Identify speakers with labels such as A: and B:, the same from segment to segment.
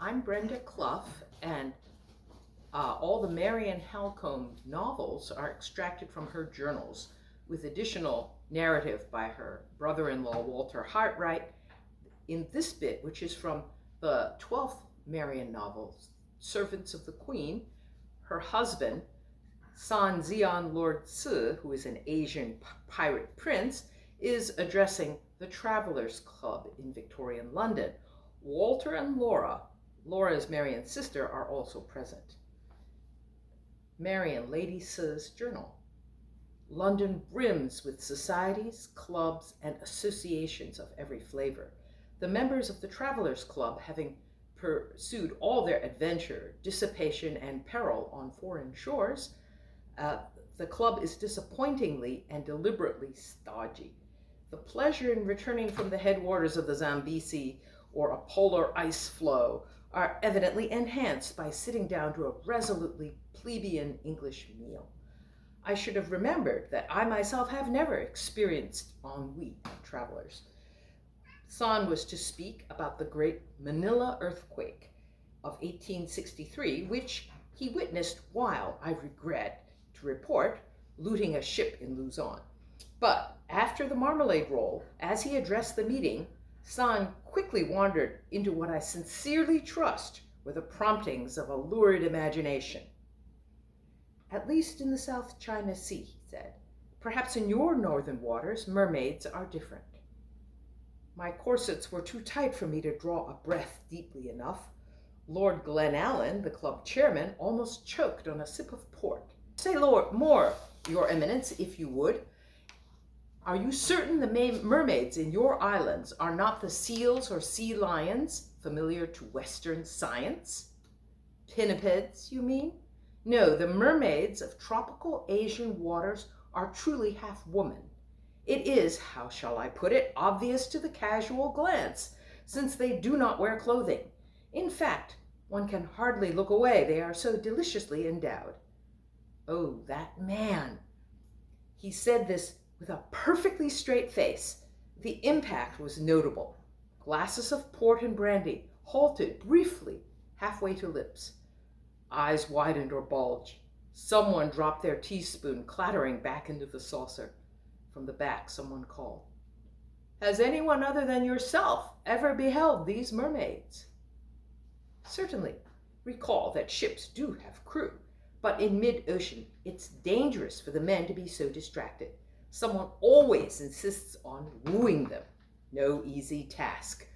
A: I'm Brenda Clough, and all the Marian Halcombe novels are extracted from her journals, with additional narrative by her brother-in-law, Walter Hartright. In this bit, which is from the 12th Marian novel, Servants of the Queen, her husband, Tsan Ziyahn Lord Sze, who is an Asian pirate prince, is addressing the Travelers' Club in Victorian London. Walter and Laura is Marian's sister, are also present. Marian, Lady Se's journal. London brims with societies, clubs, and associations of every flavor. The members of the Travelers' Club, having pursued all their adventure, dissipation, and peril on foreign shores, the club is disappointingly and deliberately stodgy. The pleasure in returning from the headwaters of the Zambesi or a polar ice floe are evidently enhanced by sitting down to a resolutely plebeian English meal. I should have remembered that I myself have never experienced ennui at Travelers. Tsan was to speak about the great Manila earthquake of 1863, which he witnessed while, I regret to report, looting a ship in Luzon. But after the marmalade roll, as he addressed the meeting, Tsan quickly wandered into what I sincerely trust were the promptings of a lurid imagination. At least in the South China Sea, he said. Perhaps in your northern waters, mermaids are different. My corsets were too tight for me to draw a breath deeply enough. Lord Glenallen, the club chairman, almost choked on a sip of port. Say more, Your Eminence, if you would. Are you certain the mermaids in your islands are not the seals or sea lions familiar to Western science? Pinnipeds, you mean? No, the mermaids of tropical Asian waters are truly half woman. It is, how shall I put it, obvious to the casual glance, since they do not wear clothing. In fact, one can hardly look away, they are so deliciously endowed. Oh, that man! He said this with a perfectly straight face. The impact was notable. Glasses of port and brandy halted briefly halfway to lips. Eyes widened or bulged. Someone dropped their teaspoon, clattering back into the saucer. From the back, someone called, "Has anyone other than yourself ever beheld these mermaids?" Certainly. Recall that ships do have crew, but in mid-ocean, it's dangerous for the men to be so distracted. Someone always insists on wooing them. No easy task.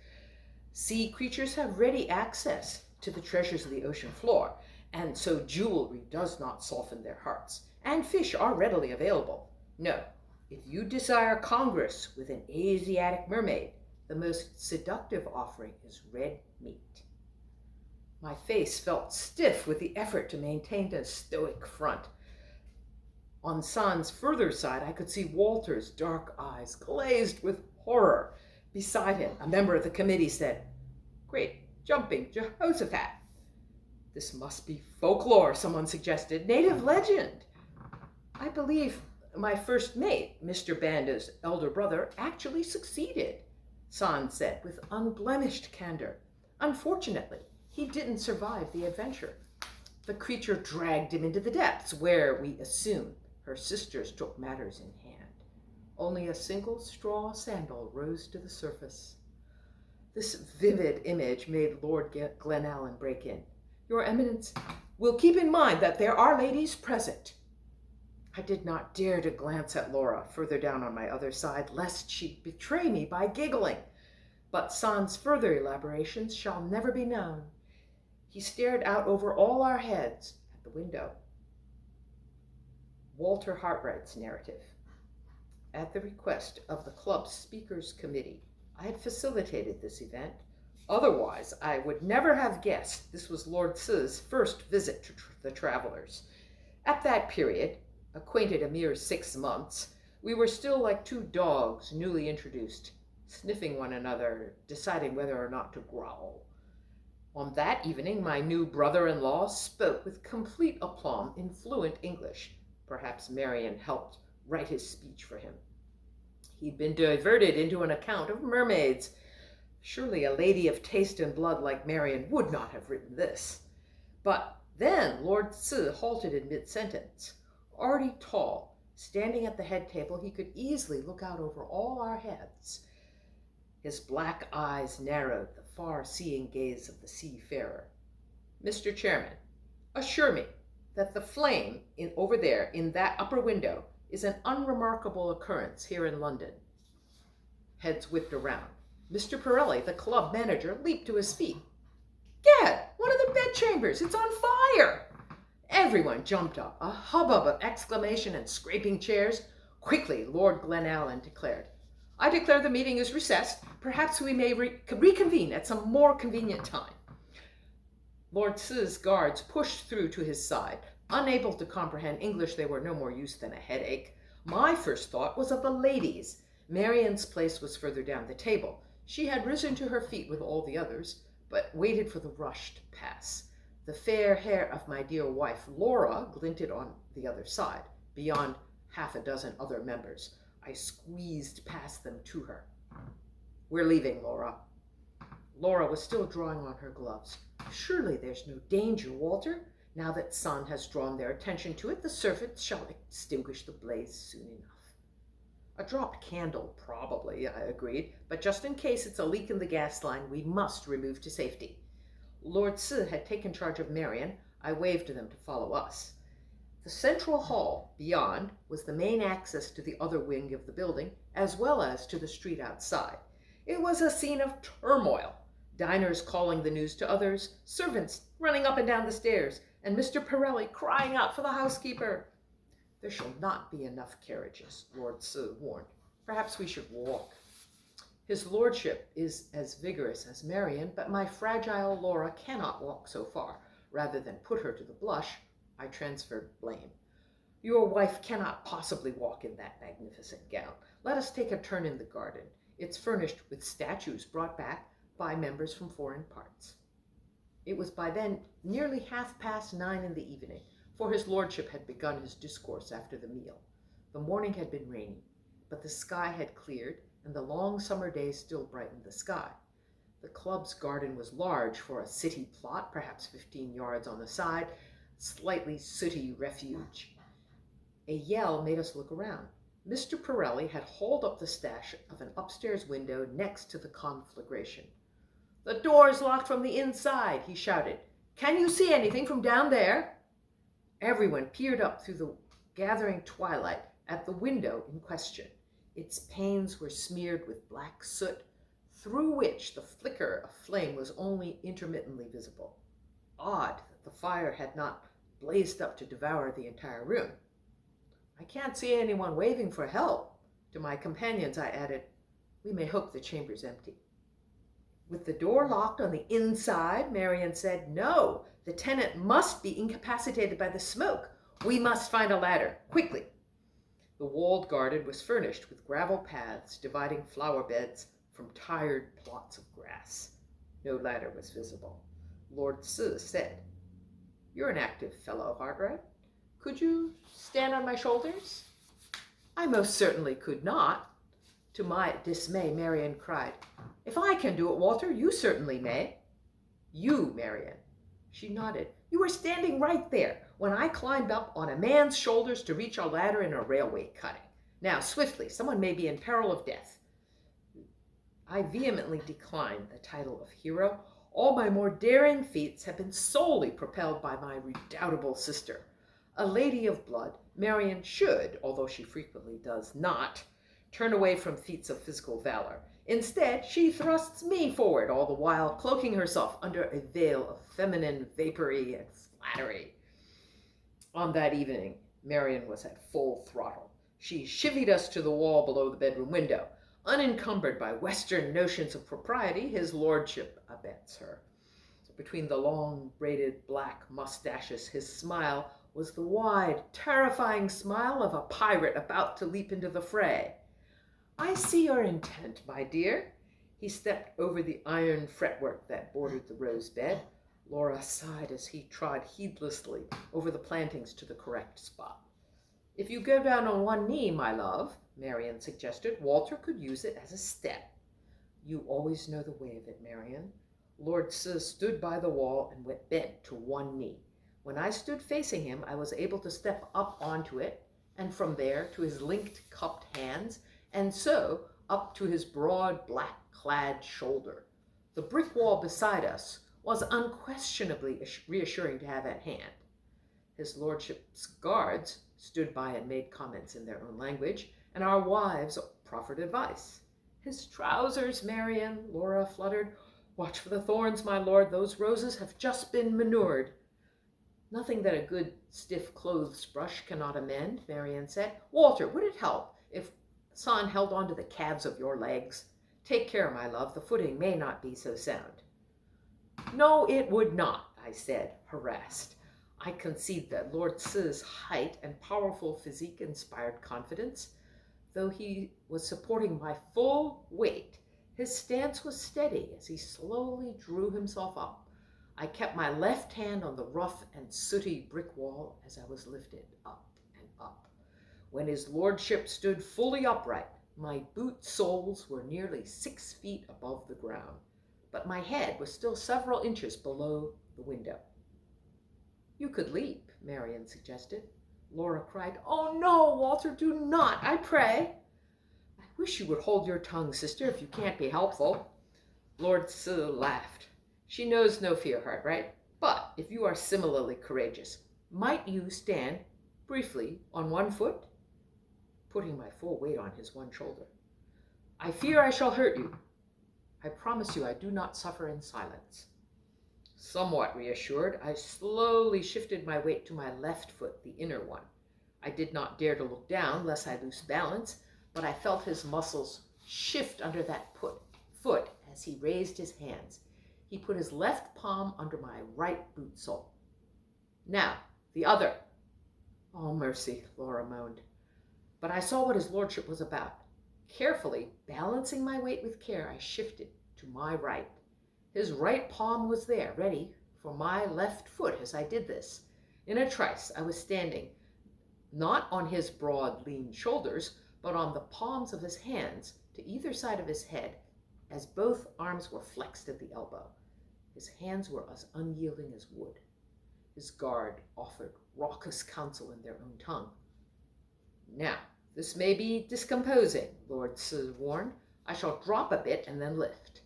A: Sea creatures have ready access to the treasures of the ocean floor, and so jewelry does not soften their hearts, and fish are readily available. No, if you desire congress with an Asiatic mermaid, the most seductive offering is red meat. My face felt stiff with the effort to maintain a stoic front. On Tsan's further side, I could see Walter's dark eyes glazed with horror. Beside him, a member of the committee said, "Great jumping Jehoshaphat." "This must be folklore," someone suggested. "Native legend." "I believe my first mate, Mr. Banda's elder brother, actually succeeded," Tsan said with unblemished candor. "Unfortunately, he didn't survive the adventure. The creature dragged him into the depths, where, we assume, her sisters took matters in hand. Only a single straw sandal rose to the surface." This vivid image made Lord Glenallen break in. "Your Eminence will keep in mind that there are ladies present." I did not dare to glance at Laura, further down on my other side, lest she'd betray me by giggling. But Tsan's further elaborations shall never be known. He stared out over all our heads at the window. Walter Hartright's narrative. At the request of the club's speakers committee, I had facilitated this event. Otherwise, I would never have guessed this was Lord Se's first visit to the Travelers. At that period, acquainted a mere 6 months, we were still like two dogs newly introduced, sniffing one another, deciding whether or not to growl. On that evening, my new brother-in-law spoke with complete aplomb in fluent English. Perhaps Marian helped write his speech for him. He'd been diverted into an account of mermaids. Surely a lady of taste and blood like Marian would not have written this. But then Lord Sze halted in mid-sentence. Already tall, standing at the head table, he could easily look out over all our heads. His black eyes narrowed the far-seeing gaze of the seafarer. Mr. Chairman, assure me that the flame over there in that upper window is an unremarkable occurrence here in London. Heads whipped around. Mr. Pirelli, the club manager, leaped to his feet. Gad, one of the bedchambers! It's on fire! Everyone jumped up, a hubbub of exclamation and scraping chairs. Quickly, Lord Glenallen declared, I declare the meeting is recessed. Perhaps we may reconvene at some more convenient time. Lord Ce's guards pushed through to his side. Unable to comprehend English, they were no more use than a headache. My first thought was of the ladies. Marian's place was further down the table. She had risen to her feet with all the others, but waited for the rush to pass. The fair hair of my dear wife, Laura, glinted on the other side, beyond half a dozen other members. I squeezed past them to her. We're leaving, Laura. Laura was still drawing on her gloves. Surely there's no danger, Walter. Now that Tsan has drawn their attention to it, the servants shall extinguish the blaze soon enough. A dropped candle, probably, I agreed, but just in case it's a leak in the gas line, we must remove to safety. Lord Sze had taken charge of Marian. I waved to them to follow us. The central hall, beyond, was the main access to the other wing of the building, as well as to the street outside. It was a scene of turmoil. Diners calling the news to others, servants running up and down the stairs, and Mr. Pirelli crying out for the housekeeper. There shall not be enough carriages, Lord Sze warned. Perhaps we should walk. His lordship is as vigorous as Marian, but my fragile Laura cannot walk so far. Rather than put her to the blush, I transferred blame. Your wife cannot possibly walk in that magnificent gown. Let us take a turn in the garden. It's furnished with statues brought back by members from foreign parts. It was by then nearly 9:30 in the evening, for his lordship had begun his discourse after the meal. The morning had been rainy, but the sky had cleared, and the long summer day still brightened the sky. The club's garden was large for a city plot, perhaps 15 yards on the side, slightly sooty refuge. A yell made us look around. Mr. Pirelli had hauled up the sash of an upstairs window next to the conflagration. The door's locked from the inside, he shouted. Can you see anything from down there? Everyone peered up through the gathering twilight at the window in question. Its panes were smeared with black soot, through which the flicker of flame was only intermittently visible. Odd that the fire had not blazed up to devour the entire room. I can't see anyone waving for help. To my companions, I added, we may hope the chamber's empty. With the door locked on the inside, Marian said, no, the tenant must be incapacitated by the smoke. We must find a ladder, quickly. The walled garden was furnished with gravel paths dividing flower beds from tired plots of grass. No ladder was visible. Lord Sze said, you're an active fellow, Hartright. Could you stand on my shoulders? I most certainly could not. To my dismay, Marian cried, if I can do it, Walter, you certainly may. You, Marian. She nodded. You were standing right there when I climbed up on a man's shoulders to reach a ladder in a railway cutting. Now, swiftly, someone may be in peril of death. I vehemently declined the title of hero. All my more daring feats have been solely propelled by my redoubtable sister. A lady of blood, Marian should, although she frequently does not, turn away from feats of physical valor. Instead, she thrusts me forward, all the while cloaking herself under a veil of feminine vapory and flattery. On that evening, Marian was at full throttle. She chivied us to the wall below the bedroom window. Unencumbered by Western notions of propriety, his lordship abets her. Between the long, braided black mustaches, his smile was the wide, terrifying smile of a pirate about to leap into the fray. I see your intent, my dear. He stepped over the iron fretwork that bordered the rose bed. Laura sighed as he trod heedlessly over the plantings to the correct spot. If you go down on one knee, my love, Marian suggested, Walter could use it as a step. You always know the way of it, Marian. Lord Sze stood by the wall and went bent to one knee. When I stood facing him, I was able to step up onto it, and from there to his linked, cupped hands, and so up to his broad, black-clad shoulder. The brick wall beside us was unquestionably reassuring to have at hand. His lordship's guards stood by and made comments in their own language, and our wives proffered advice. His trousers, Marian, Laura fluttered. Watch for the thorns, my lord. Those roses have just been manured. Nothing that a good stiff clothes brush cannot amend, Marian said. Walter, would it help if Tsan held on to the calves of your legs? Take care, my love. The footing may not be so sound. No, it would not, I said, harassed. I concede that Lord Se's height and powerful physique inspired confidence. Though he was supporting my full weight, his stance was steady as he slowly drew himself up. I kept my left hand on the rough and sooty brick wall as I was lifted up and up. When his lordship stood fully upright, my boot soles were nearly 6 feet above the ground, but my head was still several inches below the window. You could leap, Marian suggested. Laura cried, Oh no, Walter, do not, I pray. I wish you would hold your tongue, sister, if you can't be helpful. Lord Sze laughed. She knows no fear, Hartright, but if you are similarly courageous, might you stand briefly on one foot? Putting my full weight on his one shoulder. I fear I shall hurt you. I promise you I do not suffer in silence. Somewhat reassured, I slowly shifted my weight to my left foot, the inner one. I did not dare to look down, lest I lose balance, but I felt his muscles shift under that foot as he raised his hands. He put his left palm under my right boot sole. Now, the other. Oh, mercy, Laura moaned. But I saw what his lordship was about. Carefully, balancing my weight with care, I shifted to my right. His right palm was there, ready for my left foot as I did this. In a trice, I was standing, not on his broad, lean shoulders, but on the palms of his hands to either side of his head, as both arms were flexed at the elbow. His hands were as unyielding as wood. His guard offered raucous counsel in their own tongue. Now, this may be discomposing, Lord Sze warned. I shall drop a bit and then lift.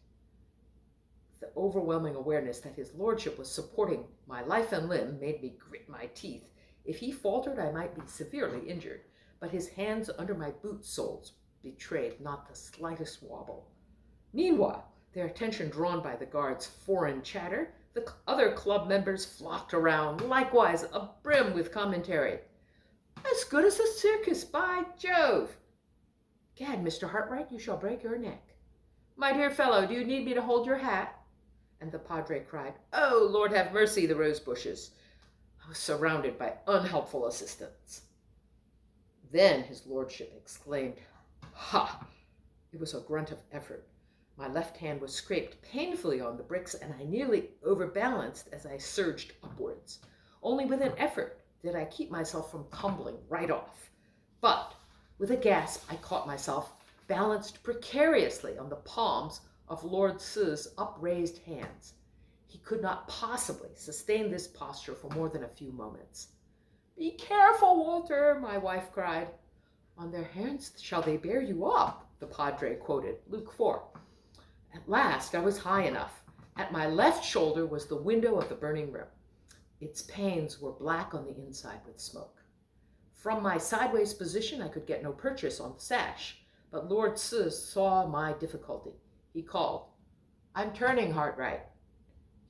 A: The overwhelming awareness that his lordship was supporting my life and limb made me grit my teeth. If he faltered, I might be severely injured, but his hands under my boot soles betrayed not the slightest wobble. Meanwhile, their attention drawn by the guard's foreign chatter, the other club members flocked around, likewise abrim with commentary. As good as a circus, by Jove! Gad, Mr. Hartright, you shall break your neck. My dear fellow, do you need me to hold your hat? And the padre cried, Oh, Lord have mercy, the rose bushes. I was surrounded by unhelpful assistants. Then his lordship exclaimed, Ha! It was a grunt of effort. My left hand was scraped painfully on the bricks, and I nearly overbalanced as I surged upwards. Only with an effort did I keep myself from tumbling right off. But with a gasp, I caught myself balanced precariously on the palms of Lord Se's upraised hands. He could not possibly sustain this posture for more than a few moments. Be careful, Walter, my wife cried. On their hands shall they bear you up, the padre quoted, Luke 4. At last I was high enough. At my left shoulder was the window of the burning room. Its panes were black on the inside with smoke. From my sideways position I could get no purchase on the sash, but Lord Sze saw my difficulty. He called, I'm turning, Hartright.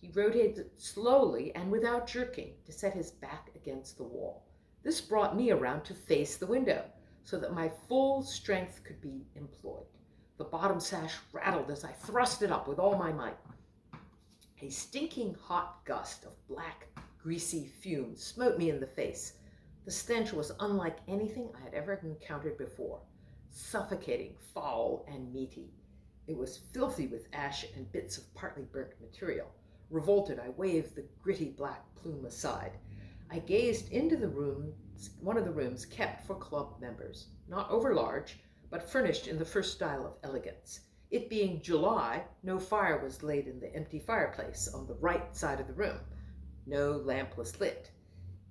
A: He rotated slowly and without jerking to set his back against the wall. This brought me around to face the window, so that my full strength could be employed. The bottom sash rattled as I thrust it up with all my might. A stinking hot gust of black, greasy fumes smote me in the face. The stench was unlike anything I had ever encountered before, suffocating, foul, and meaty. It was filthy with ash and bits of partly burnt material. Revolted, I waved the gritty black plume aside. I gazed into one of the rooms kept for club members, not overlarge, but furnished in the first style of elegance. It being July, no fire was laid in the empty fireplace on the right side of the room. No lamp was lit.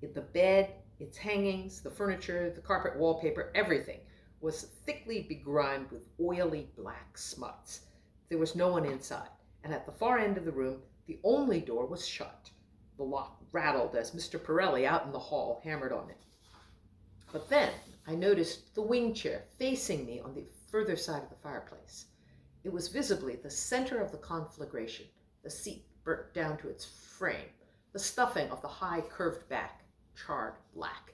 A: The bed, its hangings, the furniture, the carpet, wallpaper, everything was thickly begrimed with oily black smuts. There was no one inside, and at the far end of the room, the only door was shut. The lock rattled as Mr. Pirelli out in the hall hammered on it. But then I noticed the wing chair facing me on the further side of the fireplace. It was visibly the center of the conflagration, the seat burnt down to its frame, the stuffing of the high curved back, charred black.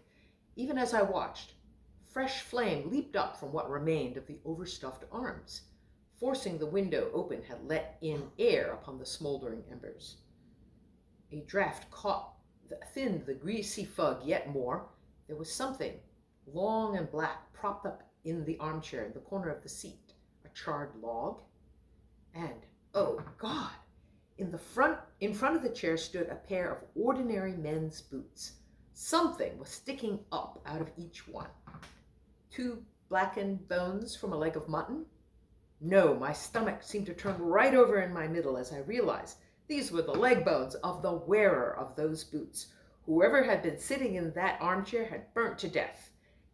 A: Even as I watched, fresh flame leaped up from what remained of the overstuffed arms. Forcing the window open had let in air upon the smoldering embers. A draught thinned the greasy fug yet more. There was something long and black propped up in the armchair in the corner of the seat, a charred log. And, oh God, in front of the chair stood a pair of ordinary men's boots. Something was sticking up out of each one. 2 blackened bones from a leg of mutton? No, my stomach seemed to turn right over in my middle as I realized these were the leg bones of the wearer of those boots. Whoever had been sitting in that armchair had burnt to death,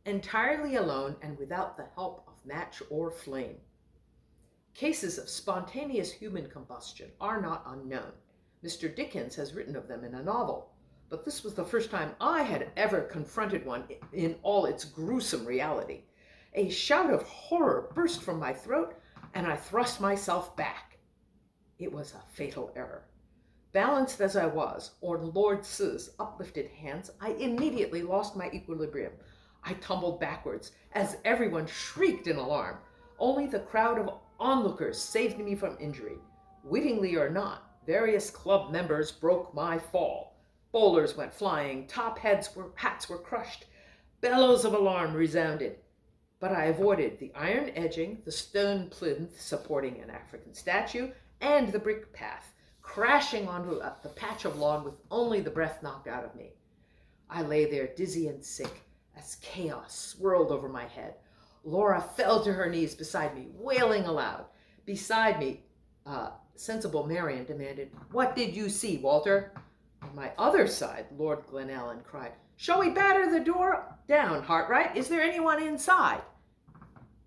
A: entirely alone and without the help of match or flame. Cases of spontaneous human combustion are not unknown. Mr. Dickens has written of them in a novel, but this was the first time I had ever confronted one in all its gruesome reality. A shout of horror burst from my throat, and I thrust myself back. It was a fatal error. Balanced as I was on Lord Sce's uplifted hands, I immediately lost my equilibrium. I tumbled backwards as everyone shrieked in alarm. Only the crowd of onlookers saved me from injury. Wittingly or not, various club members broke my fall. Bowlers went flying, hats were crushed, bellows of alarm resounded. But I avoided the iron edging, the stone plinth supporting an African statue, and the brick path, crashing onto the patch of lawn with only the breath knocked out of me. I lay there dizzy and sick as chaos swirled over my head. Laura fell to her knees beside me, wailing aloud. Beside me, sensible Marian demanded, "What did you see, Walter?" On my other side, Lord Glenallan cried, "Shall we batter the door down, Hartright? Is there anyone inside?"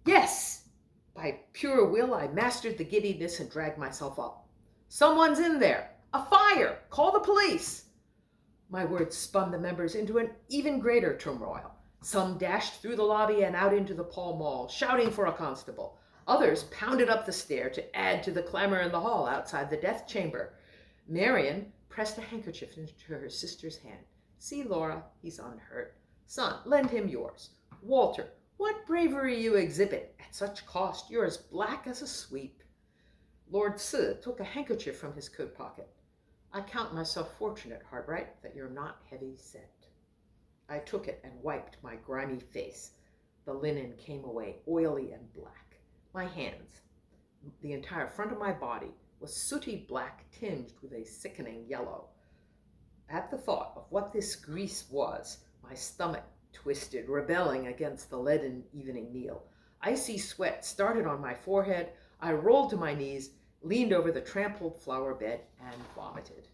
A: Yes! By pure will, I mastered the giddiness and dragged myself up. "Someone's in there! A fire! Call the police!" My words spun the members into an even greater turmoil. Some dashed through the lobby and out into the Pall Mall, shouting for a constable. Others pounded up the stair to add to the clamor in the hall outside the death chamber. Marian pressed a handkerchief into her sister's hand. "See, Laura, he's unhurt. Son, lend him yours. Walter, what bravery you exhibit. At such cost, you're as black as a sweep." Lord Sze took a handkerchief from his coat pocket. "I count myself fortunate, Hartright, that you're not heavy set." I took it and wiped my grimy face. The linen came away oily and black. My hands, the entire front of my body, was sooty black tinged with a sickening yellow. At the thought of what this grease was, my stomach twisted, rebelling against the leaden evening meal. Icy sweat started on my forehead. I rolled to my knees, leaned over the trampled flower bed, and vomited.